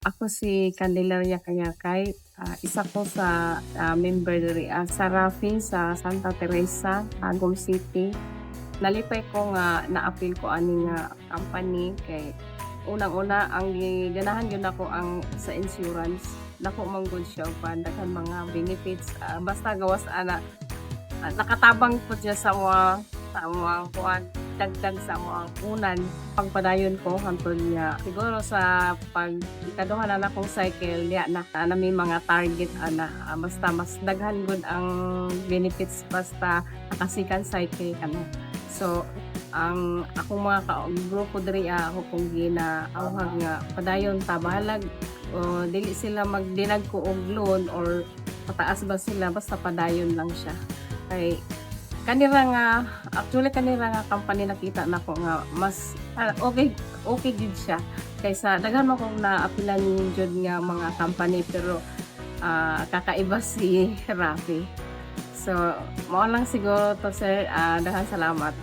Ako si Candelaria Kayakay, isa ko sa member diri sa Rafi sa Santa Teresa, Tagum City. Nalipay ko nga na-appeal ko ani nga company kay unang-una ang giganahan gyud ako ang sa insurance. Dako man gud siya ug daghan mga benefits, basta gawas ana nakatabang po siya sa mga kuan dagdag sa mga unan pagpadayon ko hangtod niya siguro sa pag ikaduha na akong cycle ya na may mga target ana, basta mas daghan gud ang benefits basta nakasikan cycle ka na. So ang akong mga grupo diri ako kung ginaawhag nga padayon ta bahalag o dili sila magdinag ko og loan or pataas ba sila basta padayon lang siya. Kay kanira nga actually kanira nga company nakita nako nga mas okay okay gid siya kaysa daghan man kong naapilan jud nga mga company pero kakaiba si Rafi. So mao lang siguro to sir, daghang salamat.